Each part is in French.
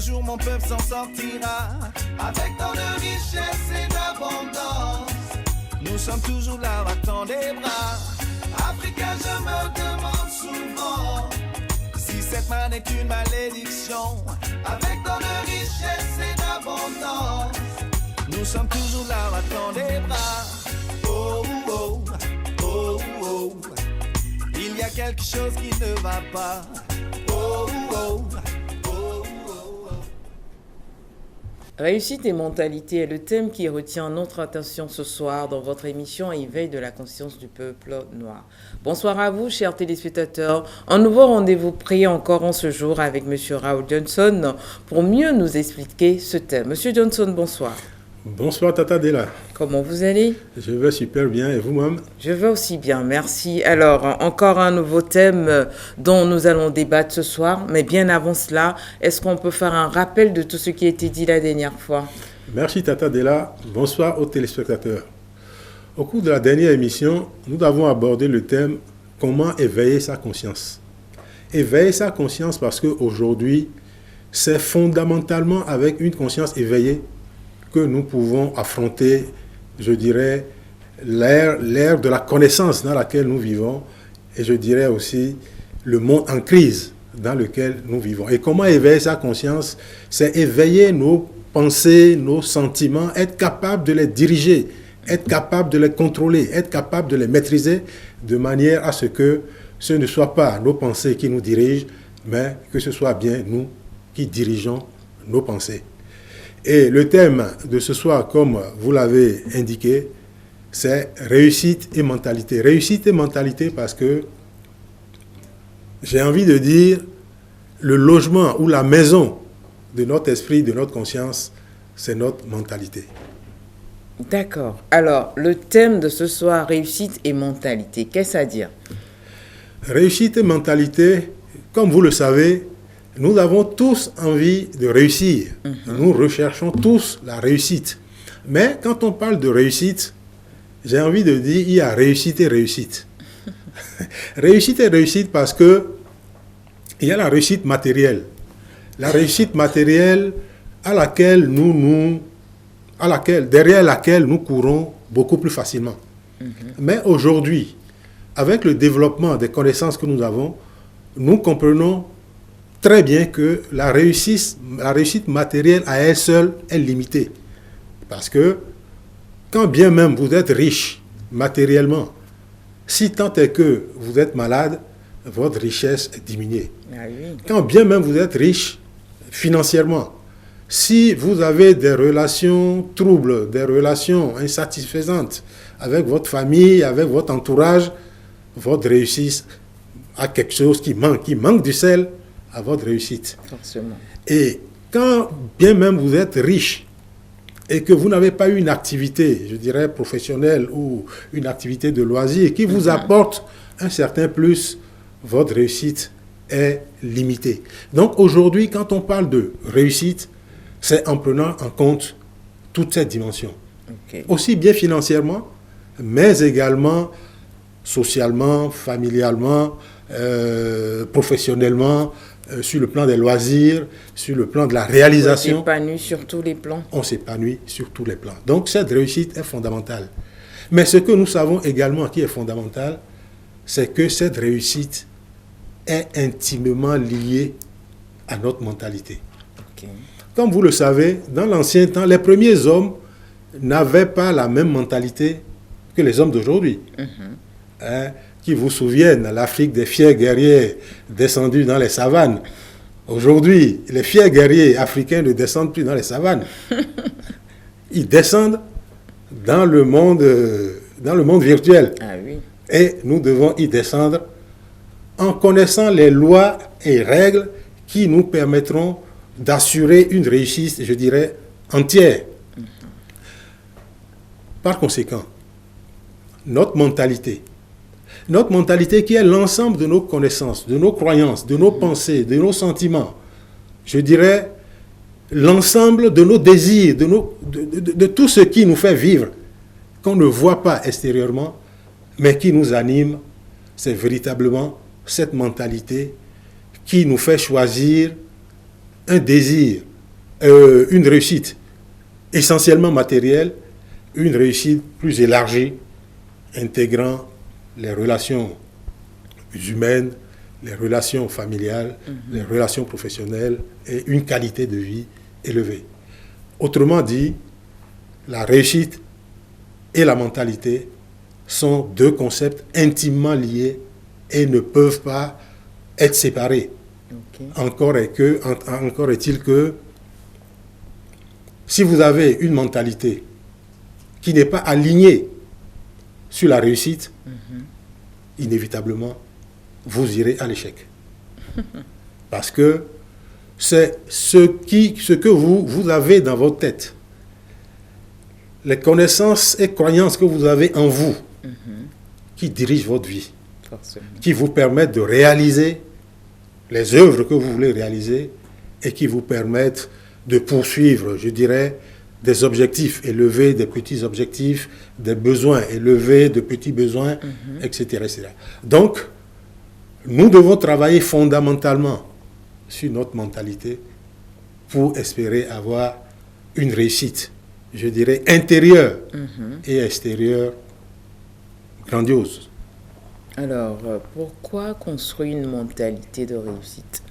jour mon peuple s'en sortira, avec tant de richesse et d'abondance. Nous sommes toujours là, battant des bras. Africain, je me demande souvent si cette manne est une malédiction, avec tant de richesse et d'abondance. Nous sommes toujours là, battant des bras. Oh, oh, oh, oh. Il y a quelque chose qui ne va pas. Oh, oh, oh, oh, oh. Réussite et mentalité est le thème qui retient notre attention ce soir dans votre émission Éveil de la conscience du peuple noir. Bonsoir à vous, chers téléspectateurs. Un nouveau rendez-vous pris encore en ce jour avec M. Raoul Johnson pour mieux nous expliquer ce thème. Monsieur Johnson, bonsoir. Bonsoir Tata Della. Comment vous allez? Je vais super bien et vous-même? Je vais aussi bien, merci. Alors, encore un nouveau thème dont nous allons débattre ce soir. Mais bien avant cela, est-ce qu'on peut faire un rappel de tout ce qui a été dit la dernière fois? Merci Tata Della. Bonsoir aux téléspectateurs. Au cours de la dernière émission, nous avons abordé le thème « Comment éveiller sa conscience ?» Éveiller sa conscience parce qu'aujourd'hui, c'est fondamentalement avec une conscience éveillée que nous pouvons affronter, je dirais, l'ère de la connaissance dans laquelle nous vivons et je dirais aussi le monde en crise dans lequel nous vivons. Et comment éveiller sa conscience? C'est éveiller nos pensées, nos sentiments, être capable de les diriger, être capable de les contrôler, être capable de les maîtriser de manière à ce que ce ne soit pas nos pensées qui nous dirigent, mais que ce soit bien nous qui dirigeons nos pensées. Et le thème de ce soir, comme vous l'avez indiqué, c'est réussite et mentalité. Réussite et mentalité parce que j'ai envie de dire le logement ou la maison de notre esprit, de notre conscience, c'est notre mentalité. D'accord. Alors, le thème de ce soir, réussite et mentalité, qu'est-ce à dire? Réussite et mentalité, comme vous le savez, nous avons tous envie de réussir. Nous recherchons tous la réussite. Mais quand on parle de réussite, j'ai envie de dire il y a réussite et réussite. Réussite et réussite parce que il y a la réussite matérielle. La réussite matérielle derrière laquelle nous courons beaucoup plus facilement. Mais aujourd'hui, avec le développement des connaissances que nous avons, nous comprenons très bien que la réussite matérielle à elle seule est limitée. Parce que quand bien même vous êtes riche matériellement, si tant est que vous êtes malade, votre richesse est diminuée. Ah oui. Quand bien même vous êtes riche financièrement, si vous avez des relations troubles, des relations insatisfaisantes avec votre famille, avec votre entourage, votre réussite a quelque chose qui manque du sel à votre réussite. Forcément. Et quand bien même vous êtes riche et que vous n'avez pas eu une activité, je dirais professionnelle ou une activité de loisir qui vous apporte un certain plus, votre réussite est limitée. Donc aujourd'hui, quand on parle de réussite, c'est en prenant en compte toutes ces dimensions. Okay. Aussi bien financièrement, mais également socialement, familialement, professionnellement, sur le plan des loisirs, sur le plan de la réalisation. On s'épanouit sur tous les plans. On s'épanouit sur tous les plans. Donc cette réussite est fondamentale. Mais ce que nous savons également qui est fondamental, c'est que cette réussite est intimement liée à notre mentalité. Okay. Comme vous le savez, dans l'ancien temps, les premiers hommes n'avaient pas la même mentalité que les hommes d'aujourd'hui. Qui vous souviennent, l'Afrique des fiers guerriers descendus dans les savanes. Aujourd'hui, les fiers guerriers africains ne descendent plus dans les savanes. Ils descendent dans le monde virtuel. Ah oui. Et nous devons y descendre en connaissant les lois et règles qui nous permettront d'assurer une réussite, je dirais, entière. Par conséquent, notre mentalité qui est l'ensemble de nos connaissances, de nos croyances, de nos pensées, de nos sentiments, je dirais l'ensemble de nos désirs, de tout ce qui nous fait vivre, qu'on ne voit pas extérieurement, mais qui nous anime, c'est véritablement cette mentalité qui nous fait choisir un désir une réussite essentiellement matérielle, une réussite plus élargie, intégrant les relations humaines, les relations familiales, les relations professionnelles et une qualité de vie élevée. Autrement dit, la réussite et la mentalité sont deux concepts intimement liés et ne peuvent pas être séparés. Ok. Encore est-il que si vous avez une mentalité qui n'est pas alignée sur la réussite, inévitablement, vous irez à l'échec. Parce que c'est ce que vous avez dans votre tête, les connaissances et croyances que vous avez en vous, qui dirigent votre vie, Forcément. qui vous permettent de réaliser les œuvres que vous voulez réaliser et qui vous permettent de poursuivre, je dirais, des objectifs élevés, des petits objectifs, des besoins élevés, de petits besoins, etc., etc. Donc, nous devons travailler fondamentalement sur notre mentalité pour espérer avoir une réussite, je dirais, intérieure et extérieure grandiose. Alors, pourquoi construire une mentalité de réussite?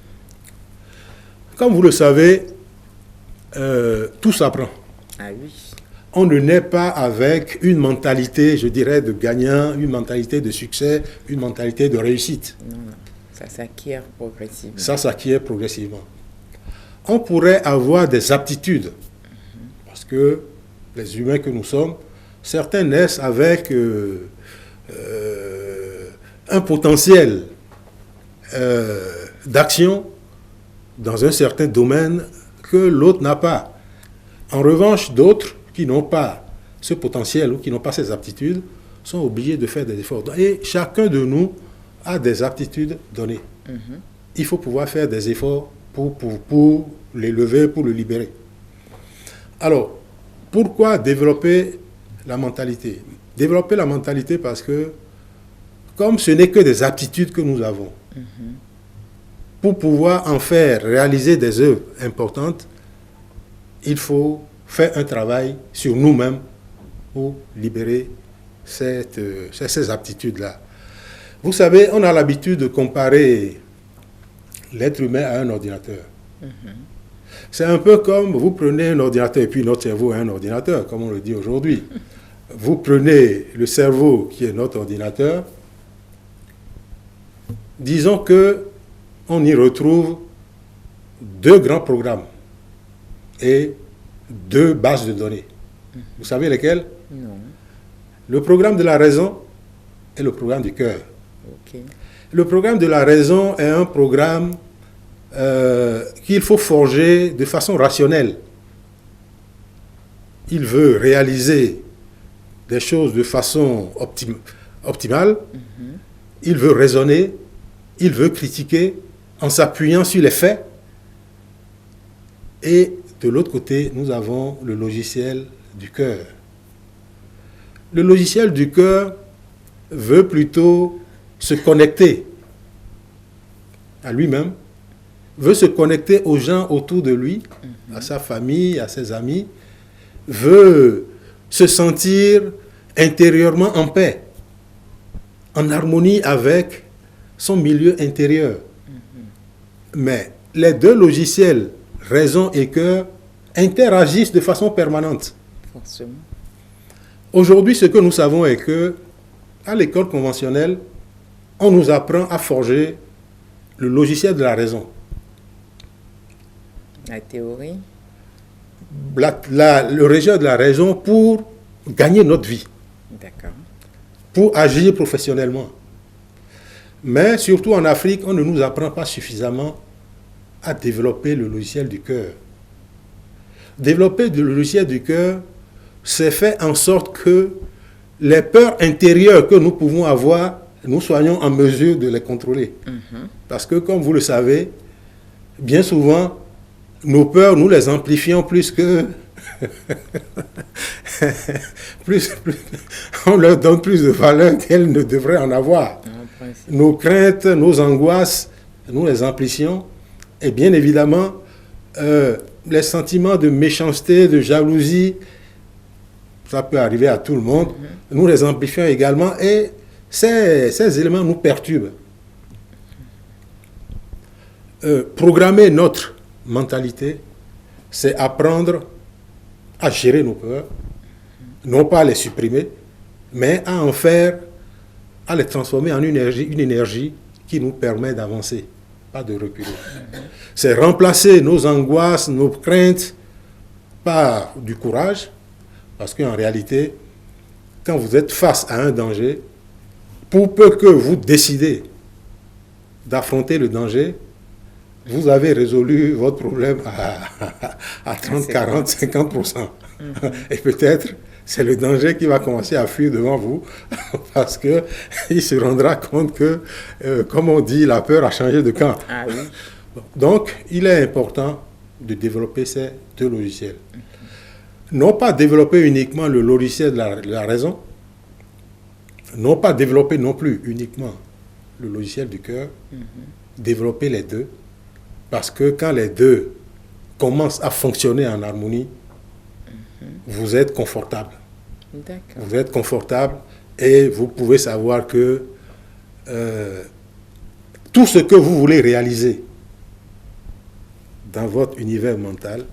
Comme vous le savez, tout s'apprend. Ah oui. On ne naît pas avec une mentalité, je dirais, de gagnant, une mentalité de succès, une mentalité de réussite. Non, non. Ça s'acquiert progressivement. Ça s'acquiert progressivement. On pourrait avoir des aptitudes, parce que les humains que nous sommes, certains naissent avec un potentiel d'action dans un certain domaine que l'autre n'a pas. En revanche, d'autres qui n'ont pas ce potentiel ou qui n'ont pas ces aptitudes sont obligés de faire des efforts. Et chacun de nous a des aptitudes données. Il faut pouvoir faire des efforts pour les lever, pour le libérer. Alors, pourquoi développer la mentalité? Développer la mentalité parce que, comme ce n'est que des aptitudes que nous avons, pour pouvoir en faire réaliser des œuvres importantes, il faut faire un travail sur nous-mêmes pour libérer ces aptitudes-là. Vous savez, on a l'habitude de comparer l'être humain à un ordinateur. C'est un peu comme vous prenez un ordinateur, et puis notre cerveau est un ordinateur, comme on le dit aujourd'hui. Vous prenez le cerveau qui est notre ordinateur, disons que on y retrouve deux grands programmes et deux bases de données. Vous savez lesquelles? Non. Le programme de la raison et le programme du cœur. Ok. Le programme de la raison est un programme qu'il faut forger de façon rationnelle. Il veut réaliser des choses de façon optimale. Il veut raisonner. Il veut critiquer en s'appuyant sur les faits. Et de l'autre côté, nous avons le logiciel du cœur. Le logiciel du cœur veut plutôt se connecter à lui-même, veut se connecter aux gens autour de lui, à sa famille, à ses amis, veut se sentir intérieurement en paix, en harmonie avec son milieu intérieur. Mais les deux logiciels, raison et cœur, interagissent de façon permanente. Forcément. Aujourd'hui, ce que nous savons est que, à l'école conventionnelle, on nous apprend à forger le logiciel de la raison. La théorie. Le logiciel de la raison pour gagner notre vie, D'accord. pour agir professionnellement. Mais surtout en Afrique, on ne nous apprend pas suffisamment à développer le logiciel du cœur. Développer le logiciel du cœur, c'est faire en sorte que les peurs intérieures que nous pouvons avoir, nous soyons en mesure de les contrôler. Parce que, comme vous le savez, bien souvent, nos peurs, nous les amplifions plus que... on leur donne plus de valeur qu'elles ne devraient en avoir. Nos craintes, nos angoisses, nous les amplifions. Et bien évidemment, les sentiments de méchanceté, de jalousie, ça peut arriver à tout le monde. Nous les amplifions également et ces éléments nous perturbent. Programmer notre mentalité, c'est apprendre à gérer nos peurs, non pas à les supprimer, mais à en faire, à les transformer en une énergie qui nous permet d'avancer, pas de reculer. C'est remplacer nos angoisses, nos craintes par du courage, parce qu'en réalité, quand vous êtes face à un danger, pour peu que vous décidez d'affronter le danger, vous avez résolu votre problème à 30, 40, 50%. Et peut-être, c'est le danger qui va commencer à fuir devant vous parce qu'il se rendra compte que, comme on dit, la peur a changé de camp. Ah oui. Donc, il est important de développer ces deux logiciels. Non pas développer uniquement le logiciel de la raison, non pas développer non plus uniquement le logiciel du cœur, développer les deux. Parce que quand les deux commencent à fonctionner en harmonie, vous êtes confortable. D'accord. Vous êtes confortable et vous pouvez savoir que tout ce que vous voulez réaliser dans votre univers mental,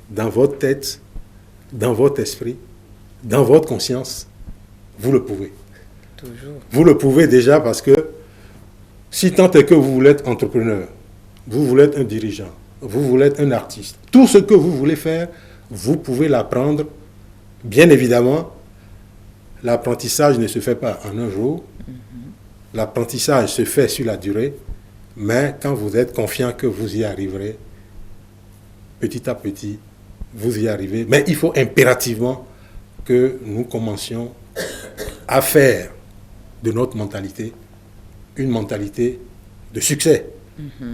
dans votre tête, dans votre esprit, dans votre conscience, vous le pouvez. Toujours. Vous le pouvez déjà parce que si tant est que vous voulez être entrepreneur, vous voulez être un dirigeant, vous voulez être un artiste, tout ce que vous voulez faire, vous pouvez l'apprendre. Bien évidemment, l'apprentissage ne se fait pas en un jour. L'apprentissage se fait sur la durée. Mais quand vous êtes confiant que vous y arriverez, petit à petit, vous y arrivez. Mais il faut impérativement que nous commencions à faire de notre mentalité une mentalité de succès.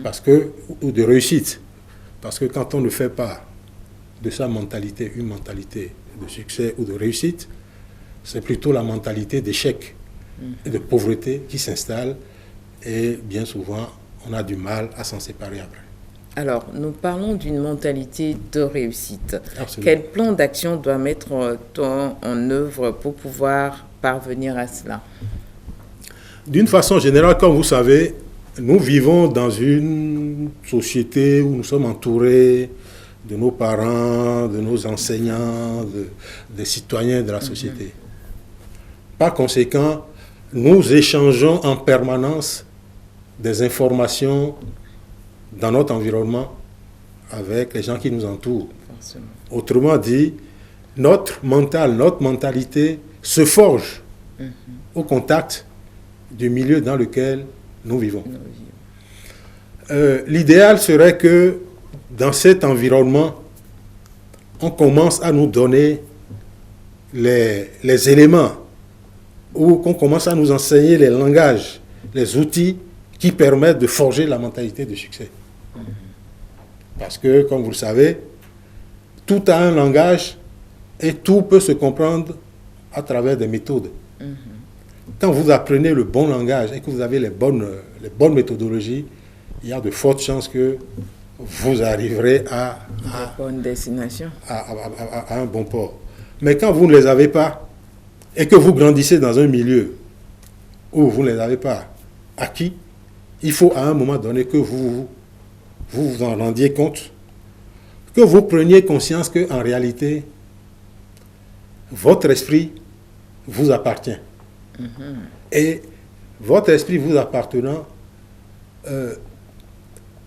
Parce que, ou de réussite. Parce que quand on ne fait pas de sa mentalité une mentalité de succès ou de réussite, c'est plutôt la mentalité d'échec et de pauvreté qui s'installe et bien souvent on a du mal à s'en séparer après. Alors, nous parlons d'une mentalité de réussite. Absolument. Quel plan d'action doit mettre-t-on en œuvre pour pouvoir parvenir à cela? D'une façon générale, comme vous savez, nous vivons dans une société où nous sommes entourés de nos parents, de nos enseignants, des citoyens de la société. Par conséquent, nous échangeons en permanence des informations dans notre environnement avec les gens qui nous entourent. Forcément. Autrement dit, notre mental, notre mentalité se forge au contact du milieu dans lequel nous vivons. L'idéal serait que dans cet environnement, on commence à nous donner les éléments ou qu'on commence à nous enseigner les langages, les outils qui permettent de forger la mentalité de succès. Parce que, comme vous le savez, tout a un langage et tout peut se comprendre à travers des méthodes. Quand vous apprenez le bon langage et que vous avez les bonnes méthodologies, il y a de fortes chances que vous arriverez à Bonne destination. à un bon port. Mais quand vous ne les avez pas et que vous grandissez dans un milieu où vous ne les avez pas acquis, il faut à un moment donné que vous vous en rendiez compte, que vous preniez conscience qu'en réalité, votre esprit vous appartient. Et votre esprit vous appartenant,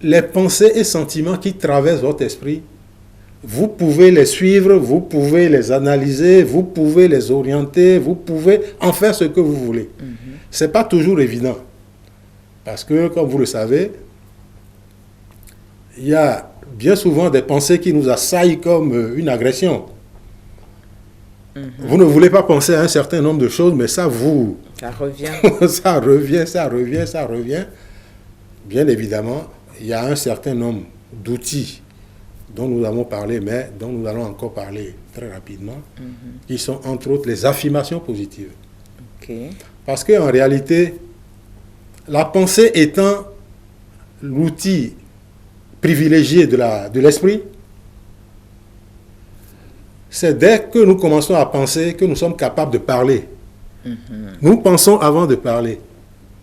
les pensées et sentiments qui traversent votre esprit, vous pouvez les suivre, vous pouvez les analyser, vous pouvez les orienter, vous pouvez en faire ce que vous voulez. Ce n'est pas toujours évident. Parce que, comme vous le savez, il y a bien souvent des pensées qui nous assaillent comme une agression. Vous ne voulez pas penser à un certain nombre de choses, mais ça vous... Ça revient. ça revient, ça revient, ça revient. Bien évidemment, il y a un certain nombre d'outils dont nous avons parlé, mais dont nous allons encore parler très rapidement, qui sont entre autres les affirmations positives. Okay. Parce qu'en réalité, la pensée étant l'outil privilégié de l'esprit, c'est dès que nous commençons à penser que nous sommes capables de parler. Nous pensons avant de parler.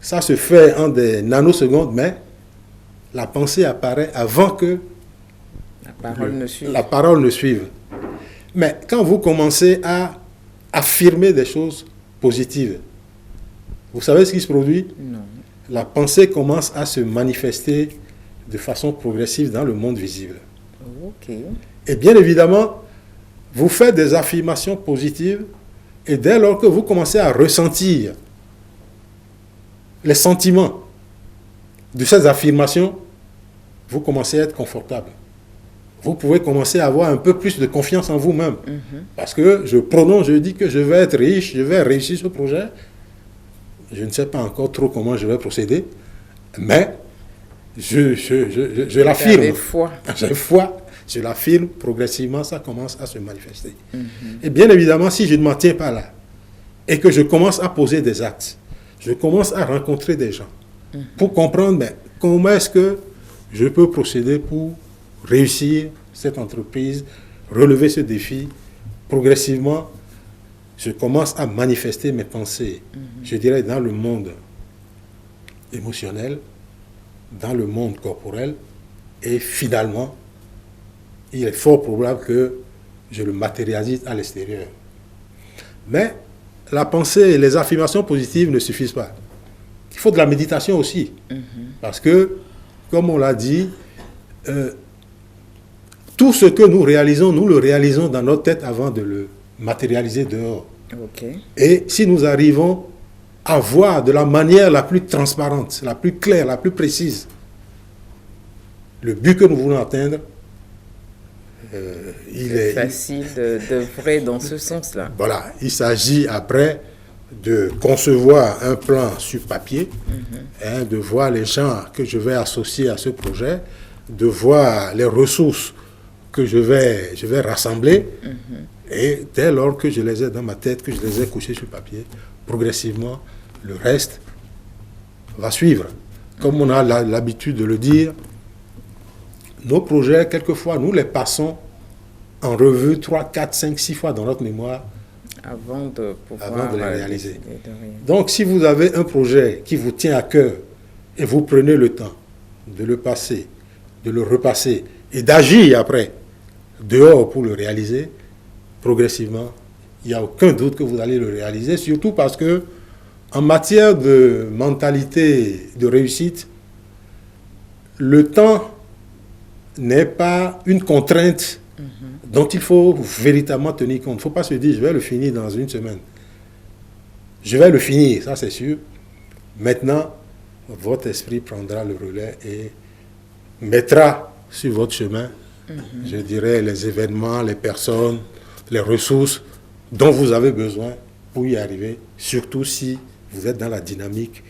Ça se fait en des nanosecondes, mais la pensée apparaît avant que la parole ne suive. Mais quand vous commencez à affirmer des choses positives, vous savez ce qui se produit? Non. La pensée commence à se manifester de façon progressive dans le monde visible. Ok. Et bien évidemment, vous faites des affirmations positives et dès lors que vous commencez à ressentir les sentiments de ces affirmations, vous commencez à être confortable. Vous pouvez commencer à avoir un peu plus de confiance en vous-même. Parce que je dis que je vais être riche, je vais réussir ce projet. Je ne sais pas encore trop comment je vais procéder, mais je l'affirme. J'ai foi, je l'affirme, progressivement, ça commence à se manifester. Et bien évidemment, si je ne m'en tiens pas là, et que je commence à poser des actes, je commence à rencontrer des gens, pour comprendre comment est-ce que je peux procéder pour réussir cette entreprise, relever ce défi, progressivement, je commence à manifester mes pensées, je dirais, dans le monde émotionnel, dans le monde corporel, et finalement, il est fort probable que je le matérialise à l'extérieur. Mais la pensée et les affirmations positives ne suffisent pas. Il faut de la méditation aussi. Parce que, comme on l'a dit, tout ce que nous réalisons, nous le réalisons dans notre tête avant de le matérialiser dehors. Okay. Et si nous arrivons à voir de la manière la plus transparente, la plus claire, la plus précise, le but que nous voulons atteindre, il est facile d'œuvrer dans ce sens-là. Voilà, il s'agit après de concevoir un plan sur papier, de voir les gens que je vais associer à ce projet, de voir les ressources que je vais rassembler, et dès lors que je les ai dans ma tête, que je les ai couchées sur papier, progressivement, le reste va suivre. Comme on a l'habitude de le dire, nos projets, quelquefois, nous les passons en revue 3, 4, 5, 6 fois dans notre mémoire avant de les réaliser. Donc, si vous avez un projet qui vous tient à cœur et vous prenez le temps de le passer, de le repasser et d'agir après dehors pour le réaliser, progressivement, il n'y a aucun doute que vous allez le réaliser, surtout parce que en matière de mentalité de réussite, le temps n'est pas une contrainte dont il faut véritablement tenir compte. Il ne faut pas se dire, je vais le finir dans une semaine. Je vais le finir, ça c'est sûr. Maintenant, votre esprit prendra le relais et mettra sur votre chemin, je dirais, les événements, les personnes, les ressources dont vous avez besoin pour y arriver, surtout si vous êtes dans la dynamique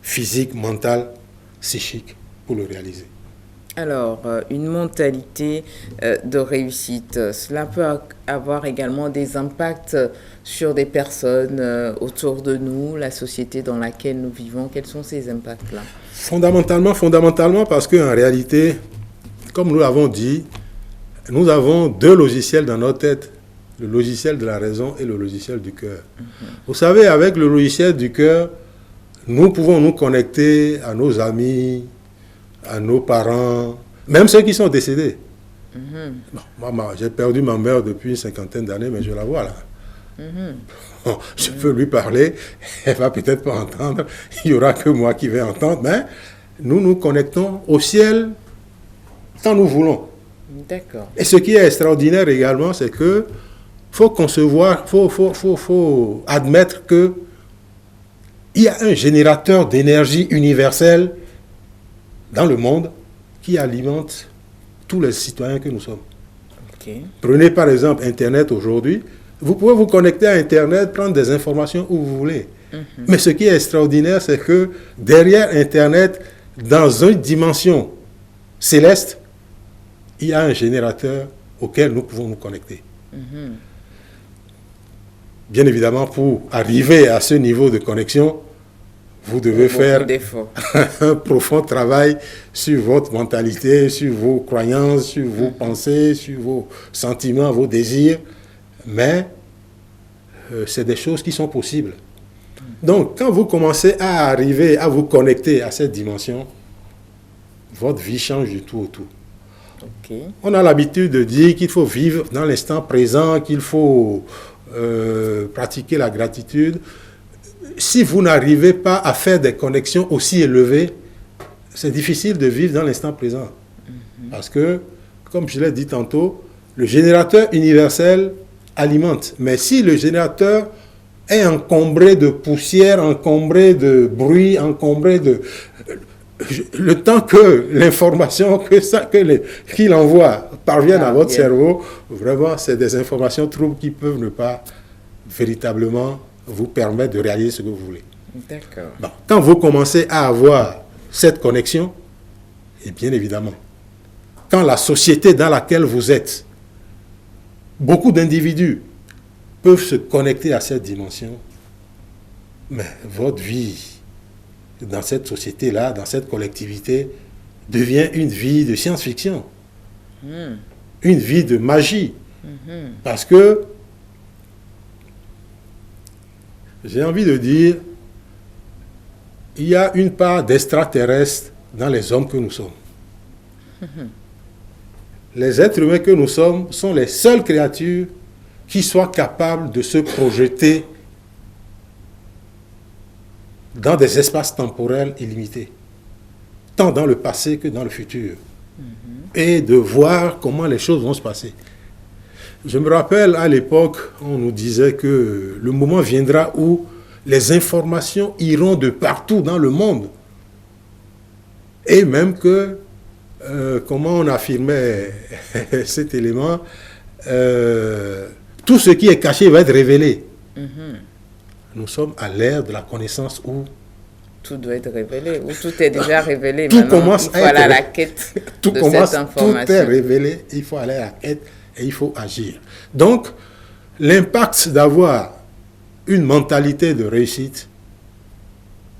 physique, mentale, psychique pour le réaliser. Alors, une mentalité de réussite, cela peut avoir également des impacts sur des personnes autour de nous, la société dans laquelle nous vivons. Quels sont ces impacts-là? Fondamentalement parce qu'en réalité, comme nous l'avons dit, nous avons deux logiciels dans notre tête, le logiciel de la raison et le logiciel du cœur. Vous savez, avec le logiciel du cœur, nous pouvons nous connecter à nos amis, à nos parents, même ceux qui sont décédés. Moi, j'ai perdu ma mère depuis une cinquantaine d'années, mais je la vois là. Bon, je peux lui parler, elle va peut-être pas entendre, il n'y aura que moi qui vais entendre, mais nous nous connectons au ciel quand nous voulons. D'accord. Et ce qui est extraordinaire également, c'est que faut concevoir, faut admettre que il y a un générateur d'énergie universelle dans le monde qui alimente tous les citoyens que nous sommes. Okay. Prenez par exemple Internet aujourd'hui. Vous pouvez vous connecter à Internet, prendre des informations où vous voulez. Mais ce qui est extraordinaire, c'est que derrière Internet, dans une dimension céleste, il y a un générateur auquel nous pouvons nous connecter. Bien évidemment, pour arriver à ce niveau de connexion, vous devez faire d'efforts. un profond travail sur votre mentalité, sur vos croyances, sur vos pensées, sur vos sentiments, vos désirs. Mais c'est des choses qui sont possibles. Donc, quand vous commencez à arriver à vous connecter à cette dimension, votre vie change du tout au tout. Okay. On a l'habitude de dire qu'il faut vivre dans l'instant présent, qu'il faut pratiquer la gratitude. Si vous n'arrivez pas à faire des connexions aussi élevées, c'est difficile de vivre dans l'instant présent. Parce que, comme je l'ai dit tantôt, le générateur universel alimente. Mais si le générateur est encombré de poussière, encombré de bruit, encombré de... Le temps que l'information qu'il envoie parvienne à votre cerveau, vraiment, c'est des informations troubles qui peuvent ne pas véritablement vous permettre de réaliser ce que vous voulez. D'accord. Bon, quand vous commencez à avoir cette connexion, et bien évidemment, quand la société dans laquelle vous êtes, beaucoup d'individus peuvent se connecter à cette dimension, mais votre vie dans cette société-là, dans cette collectivité, devient une vie de science-fiction, une vie de magie. Parce que, j'ai envie de dire, il y a une part d'extraterrestre dans les hommes que nous sommes. Les êtres humains que nous sommes sont les seules créatures qui soient capables de se projeter dans des espaces temporels illimités, tant dans le passé que dans le futur, et de voir comment les choses vont se passer. Je me rappelle, à l'époque, on nous disait que le moment viendra où les informations iront de partout dans le monde, et même que, comment on affirmait cet élément, tout ce qui est caché va être révélé. Nous sommes à l'ère de la connaissance où tout doit être révélé, où tout est déjà révélé. Tout maintenant, commence il faut aller à la quête de cette information. Tout est révélé, il faut aller à la quête et il faut agir. Donc, l'impact d'avoir une mentalité de réussite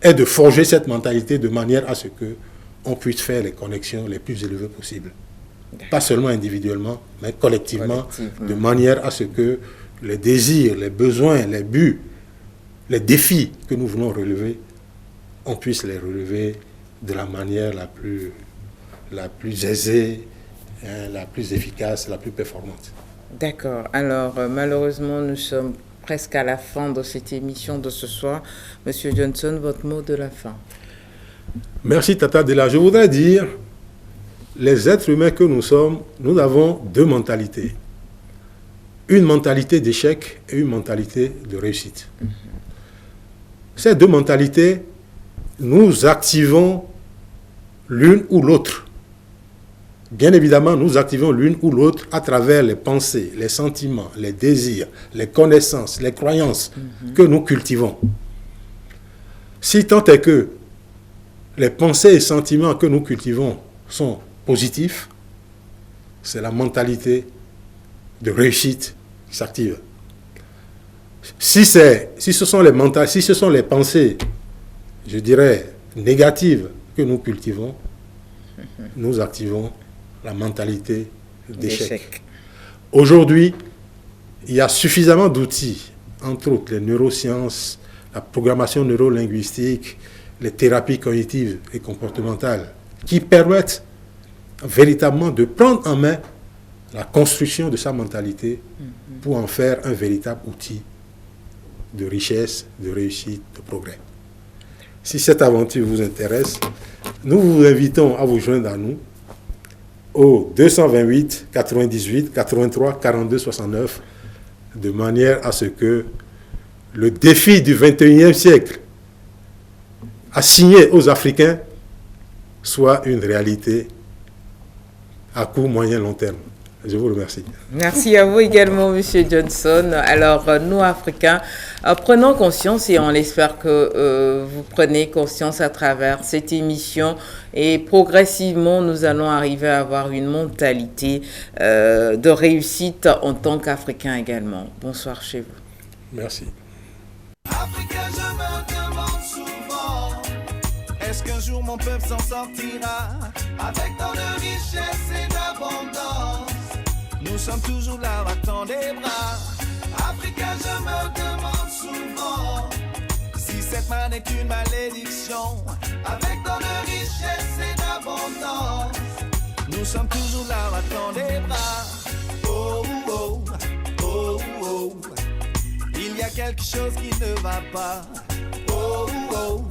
est de forger cette mentalité de manière à ce que on puisse faire les connexions les plus élevées possibles. Pas seulement individuellement, mais collectivement, de manière à ce que les désirs, les besoins, les buts, les défis que nous voulons relever, on puisse les relever de la manière la plus aisée, la plus efficace, la plus performante. D'accord. Alors, malheureusement, nous sommes presque à la fin de cette émission de ce soir. Monsieur Johnson, votre mot de la fin. Merci, Tata Dela. Je voudrais dire, les êtres humains que nous sommes, nous avons deux mentalités. Une mentalité d'échec et une mentalité de réussite. Ces deux mentalités, nous activons l'une ou l'autre. Bien évidemment, nous activons l'une ou l'autre à travers les pensées, les sentiments, les désirs, les connaissances, les croyances que nous cultivons. Si tant est que les pensées et sentiments que nous cultivons sont positifs, c'est la mentalité de réussite qui s'active. Si ce sont les pensées, je dirais, négatives que nous cultivons, nous activons la mentalité d'échec. Aujourd'hui, il y a suffisamment d'outils, entre autres les neurosciences, la programmation neurolinguistique, les thérapies cognitives et comportementales, qui permettent véritablement de prendre en main la construction de sa mentalité pour en faire un véritable outil de richesse, de réussite, de progrès. Si cette aventure vous intéresse, nous vous invitons à vous joindre à nous au 228 98 83 42 69 de manière à ce que le défi du 21e siècle assigné aux Africains soit une réalité à court, moyen, long terme. Je vous remercie. Merci à vous également, Monsieur Johnson. Alors, nous, Africains, prenons conscience et on espère que vous prenez conscience à travers cette émission et progressivement, nous allons arriver à avoir une mentalité de réussite en tant qu'Africains également. Bonsoir chez vous. Merci. Africain, je me demande souvent Est-ce qu'un jour mon peuple s'en sortira avec tant de richesse et d'abondance? Nous sommes toujours là, battant des bras. Africa, je me demande souvent si cette manne est une malédiction. Avec tant de richesse et d'abondance, nous sommes toujours là, battant des bras. Oh, oh, oh, oh, il y a quelque chose qui ne va pas. Oh, oh,